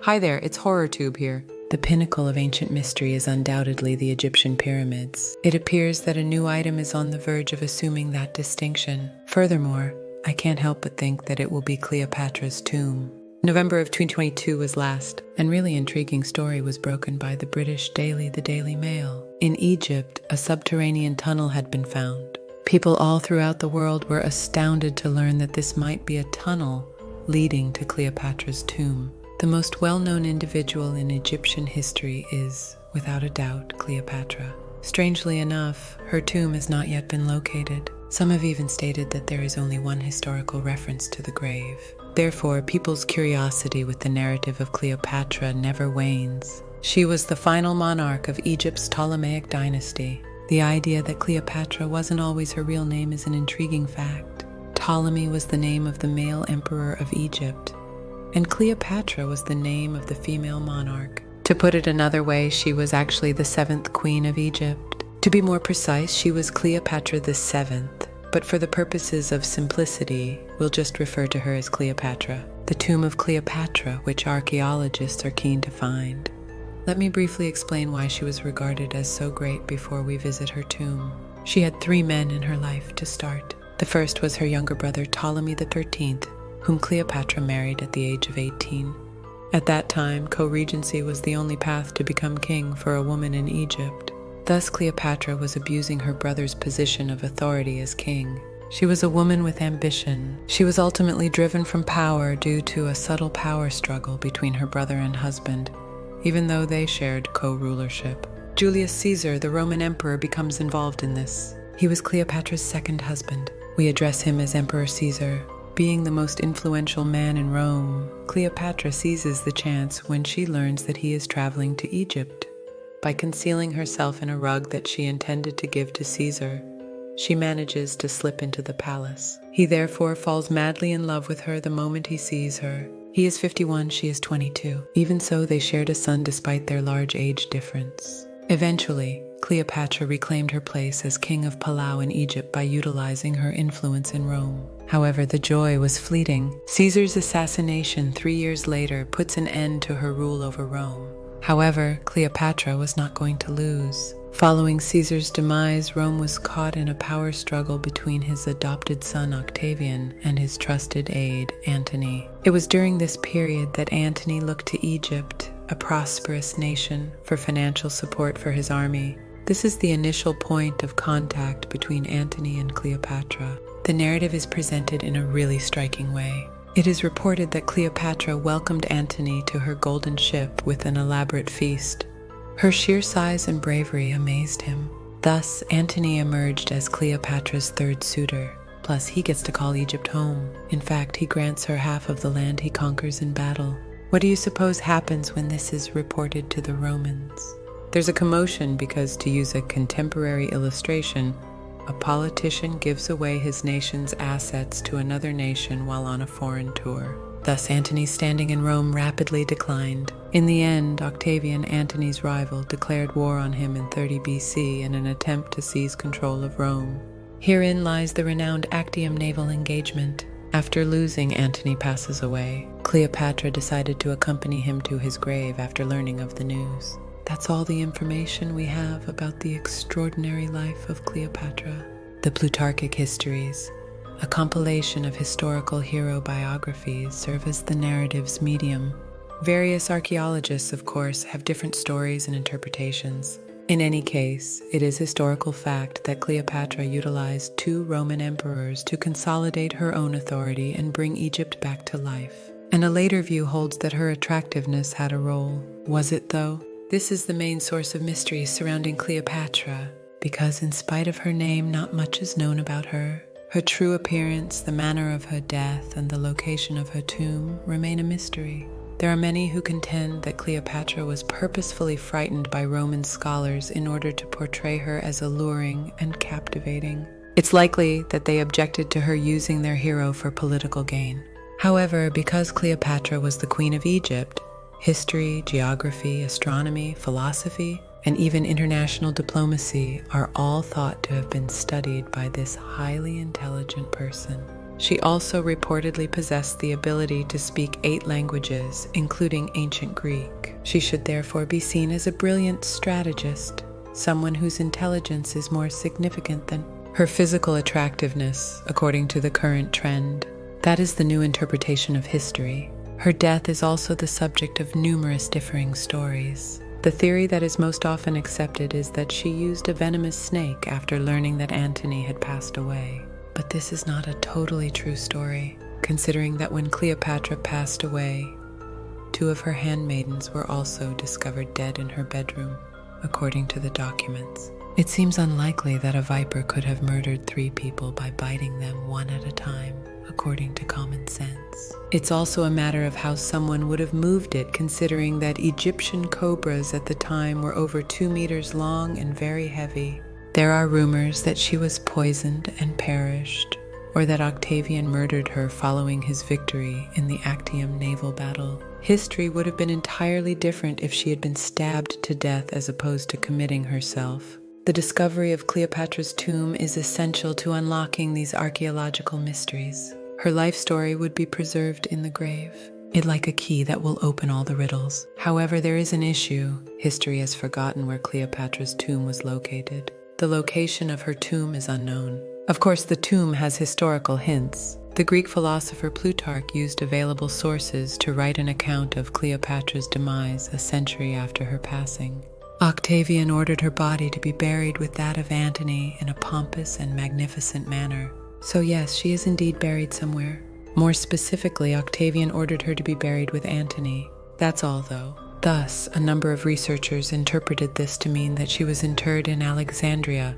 Hi there, it's HorrorTube here. The pinnacle of ancient mystery is undoubtedly the Egyptian pyramids. It appears that a new item is on the verge of assuming that distinction. Furthermore, I can't help but think that it will be Cleopatra's tomb. November of 2022 was last, and really intriguing story was broken by the British daily The Daily Mail. In Egypt, a subterranean tunnel had been found. People all throughout the world were astounded to learn that this might be a tunnel leading to Cleopatra's tomb. The most well-known individual in Egyptian history is, without a doubt, Cleopatra. Strangely enough, her tomb has not yet been located. Some have even stated that there is only one historical reference to the grave. Therefore, people's curiosity with the narrative of Cleopatra never wanes. She was the final monarch of Egypt's Ptolemaic dynasty. The idea that Cleopatra wasn't always her real name is an intriguing fact. Ptolemy was the name of the male emperor of Egypt, and Cleopatra was the name of the female monarch. To put it another way, she was actually the 7th queen of Egypt. To be more precise, she was Cleopatra the 7th, but for the purposes of simplicity, we'll just refer to her as Cleopatra. The tomb of Cleopatra, which archaeologists are keen to find. Let me briefly explain why she was regarded as so great before we visit her tomb. She had 3 men in her life to start. The first was her younger brother Ptolemy XIII, whom Cleopatra married at the age of 18. At that time, co-regency was the only path to become king for a woman in Egypt. Thus, Cleopatra was abusing her brother's position of authority as king. She was a woman with ambition. She was ultimately driven from power due to a subtle power struggle between her brother and husband, even though they shared co-rulership. Julius Caesar, the Roman emperor, becomes involved in this. He was Cleopatra's second husband. We address him as Emperor Caesar. Being the most influential man in Rome, Cleopatra seizes the chance when she learns that he is traveling to Egypt. By concealing herself in a rug that she intended to give to Caesar, she manages to slip into the palace. He therefore falls madly in love with her the moment he sees her. He is 51, she is 22. Even so, they shared a son despite their large age difference. Eventually, Cleopatra reclaimed her place as king of Palau in Egypt by utilizing her influence in Rome. However, the joy was fleeting. Caesar's assassination 3 years later puts an end to her rule over Rome. However, Cleopatra was not going to lose. Following Caesar's demise, Rome was caught in a power struggle between his adopted son Octavian and his trusted aide, Antony. It was during this period that Antony looked to Egypt, a prosperous nation, for financial support for his army. This is the initial point of contact between Antony and Cleopatra. The narrative is presented in a really striking way. It is reported that Cleopatra welcomed Antony to her golden ship with an elaborate feast. Her sheer size and bravery amazed him. Thus, Antony emerged as Cleopatra's 3rd suitor. Plus, he gets to call Egypt home. In fact, he grants her half of the land he conquers in battle. What do you suppose happens when this is reported to the Romans? There's a commotion because, to use a contemporary illustration, a politician gives away his nation's assets to another nation while on a foreign tour. Thus, Antony's standing in Rome rapidly declined. In the end, Octavian, Antony's rival, declared war on him in 30 BC in an attempt to seize control of Rome. Herein lies the renowned Actium naval engagement. After losing, Antony passes away. Cleopatra decided to accompany him to his grave after learning of the news. That's all the information we have about the extraordinary life of Cleopatra. The Plutarchic Histories, a compilation of historical hero biographies, serve as the narrative's medium. Various archaeologists, of course, have different stories and interpretations. In any case, it is historical fact that Cleopatra utilized 2 Roman emperors to consolidate her own authority and bring Egypt back to life. And a later view holds that her attractiveness had a role. Was it, though? This is the main source of mystery surrounding Cleopatra, because in spite of her name, not much is known about her. Her true appearance, the manner of her death, and the location of her tomb remain a mystery. There are many who contend that Cleopatra was purposefully frightened by Roman scholars in order to portray her as alluring and captivating. It's likely that they objected to her using their hero for political gain. However, because Cleopatra was the Queen of Egypt, history, geography, astronomy, philosophy, and even international diplomacy are all thought to have been studied by this highly intelligent person. She also reportedly possessed the ability to speak 8 languages, including ancient Greek. She should therefore be seen as a brilliant strategist, someone whose intelligence is more significant than her physical attractiveness, according to the current trend. That is the new interpretation of history. Her death is also the subject of numerous differing stories. The theory that is most often accepted is that she used a venomous snake after learning that Antony had passed away. But this is not a totally true story, considering that when Cleopatra passed away, 2 of her handmaidens were also discovered dead in her bedroom, according to the documents. It seems unlikely that a viper could have murdered 3 people by biting them one at a time, according to common sense. It's also a matter of how someone would have moved it, considering that Egyptian cobras at the time were over 2 meters long and very heavy. There are rumors that she was poisoned and perished, or that Octavian murdered her following his victory in the Actium naval battle. History would have been entirely different if she had been stabbed to death as opposed to committing herself. The discovery of Cleopatra's tomb is essential to unlocking these archaeological mysteries. Her life story would be preserved in the grave, it like a key that will open all the riddles. However, there is an issue. History has forgotten where Cleopatra's tomb was located. The location of her tomb is unknown. Of course, the tomb has historical hints. The Greek philosopher Plutarch used available sources to write an account of Cleopatra's demise a century after her passing. Octavian ordered her body to be buried with that of Antony in a pompous and magnificent manner. So yes, she is indeed buried somewhere. More specifically, Octavian ordered her to be buried with Antony. That's all, though. Thus, a number of researchers interpreted this to mean that she was interred in Alexandria,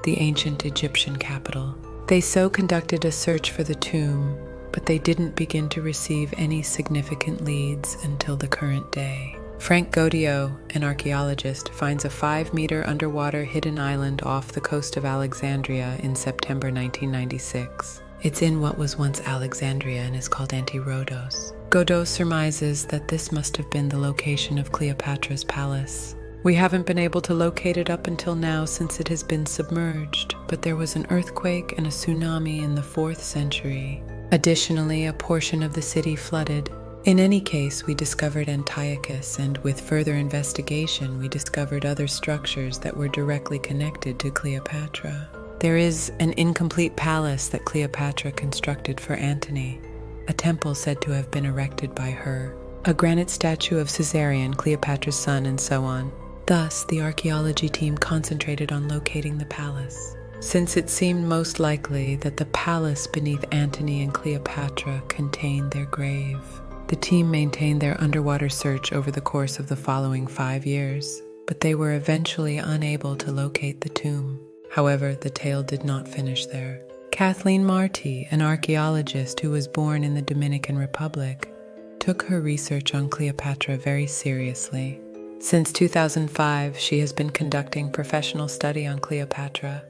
the ancient Egyptian capital. They so conducted a search for the tomb, but they didn't begin to receive any significant leads until the current day. Frank Gaudio, an archaeologist, finds a 5-meter underwater hidden island off the coast of Alexandria in September 1996. It's in what was once Alexandria and is called Anti-Rhodos. Gaudio surmises that this must have been the location of Cleopatra's palace. We haven't been able to locate it up until now since it has been submerged, but there was an earthquake and a tsunami in the 4th century. Additionally, a portion of the city flooded. In any case, we discovered Antiochus, and with further investigation, we discovered other structures that were directly connected to Cleopatra. There is an incomplete palace that Cleopatra constructed for Antony, a temple said to have been erected by her, a granite statue of Caesarion, Cleopatra's son, and so on. Thus, the archaeology team concentrated on locating the palace, since it seemed most likely that the palace beneath Antony and Cleopatra contained their grave. The team maintained their underwater search over the course of the following 5 years, but they were eventually unable to locate the tomb. However, the tale did not finish there. Kathleen Marty, an archaeologist who was born in the Dominican Republic, took her research on Cleopatra very seriously. Since 2005, she has been conducting professional study on Cleopatra,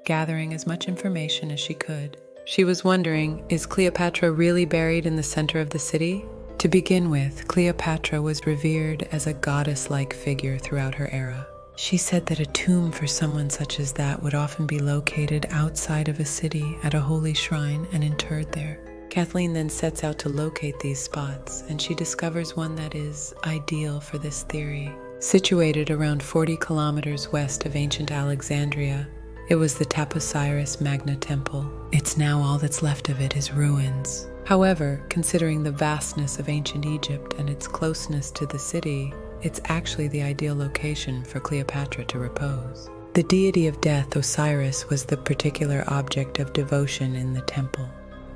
gathering as much information as she could. She was wondering, is Cleopatra really buried in the center of the city? To begin with, Cleopatra was revered as a goddess-like figure throughout her era. She said that a tomb for someone such as that would often be located outside of a city at a holy shrine and interred there. Kathleen then sets out to locate these spots, and she discovers one that is ideal for this theory. Situated around 40 kilometers west of ancient Alexandria, it was the Taposiris Magna Temple. It's now all that's left of it is ruins. However, considering the vastness of ancient Egypt and its closeness to the city, it's actually the ideal location for Cleopatra to repose. The deity of death, Osiris, was the particular object of devotion in the temple.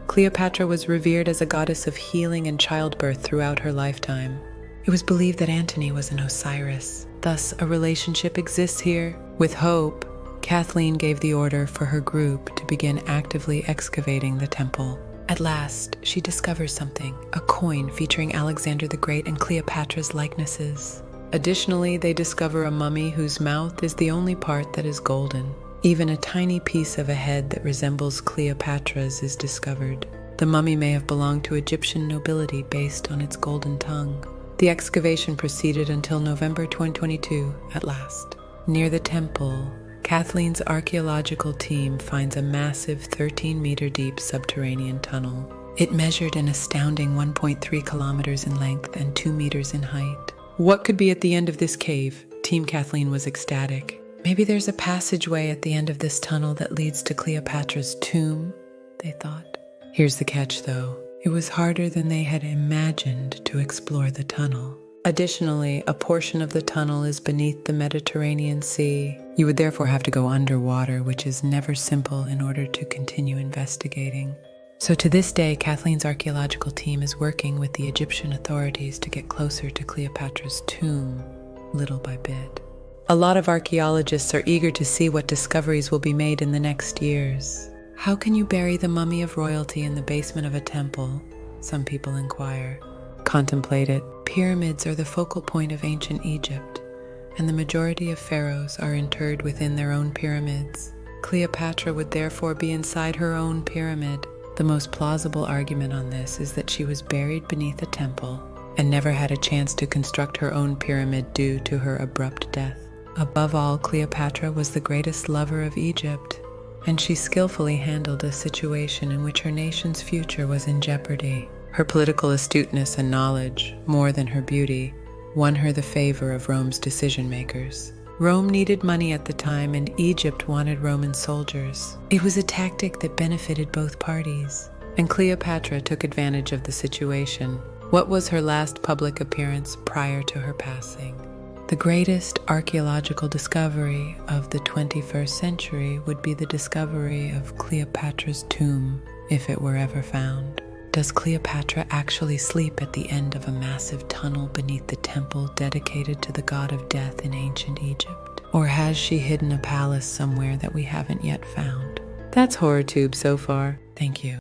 Cleopatra was revered as a goddess of healing and childbirth throughout her lifetime. It was believed that Antony was an Osiris. Thus, a relationship exists here. With hope, Kathleen gave the order for her group to begin actively excavating the temple. At last, she discovers something, a coin featuring Alexander the Great and Cleopatra's likenesses. Additionally, they discover a mummy whose mouth is the only part that is golden. Even a tiny piece of a head that resembles Cleopatra's is discovered. The mummy may have belonged to Egyptian nobility based on its golden tongue. The excavation proceeded until November 2022, at last. Near the temple, Kathleen's archaeological team finds a massive 13-meter deep subterranean tunnel. It measured an astounding 1.3 kilometers in length and 2 meters in height. What could be at the end of this cave? Team Kathleen was ecstatic. Maybe there's a passageway at the end of this tunnel that leads to Cleopatra's tomb, they thought. Here's the catch, though. It was harder than they had imagined to explore the tunnel. Additionally, a portion of the tunnel is beneath the Mediterranean Sea. You would therefore have to go underwater, which is never simple in order to continue investigating. So to this day, Kathleen's archaeological team is working with the Egyptian authorities to get closer to Cleopatra's tomb, little by bit. A lot of archaeologists are eager to see what discoveries will be made in the next years. How can you bury the mummy of royalty in the basement of a temple? Some people inquire. Contemplate it. Pyramids are the focal point of ancient Egypt, and the majority of pharaohs are interred within their own pyramids. Cleopatra would therefore be inside her own pyramid. The most plausible argument on this is that she was buried beneath a temple and never had a chance to construct her own pyramid due to her abrupt death. Above all, Cleopatra was the greatest lover of Egypt, and she skillfully handled a situation in which her nation's future was in jeopardy. Her political astuteness and knowledge, more than her beauty, won her the favor of Rome's decision-makers. Rome needed money at the time, and Egypt wanted Roman soldiers. It was a tactic that benefited both parties, and Cleopatra took advantage of the situation. What was her last public appearance prior to her passing? The greatest archaeological discovery of the 21st century would be the discovery of Cleopatra's tomb, if it were ever found. Does Cleopatra actually sleep at the end of a massive tunnel beneath the temple dedicated to the god of death in ancient Egypt? Or has she hidden a palace somewhere that we haven't yet found? That's HorrorTube so far. Thank you.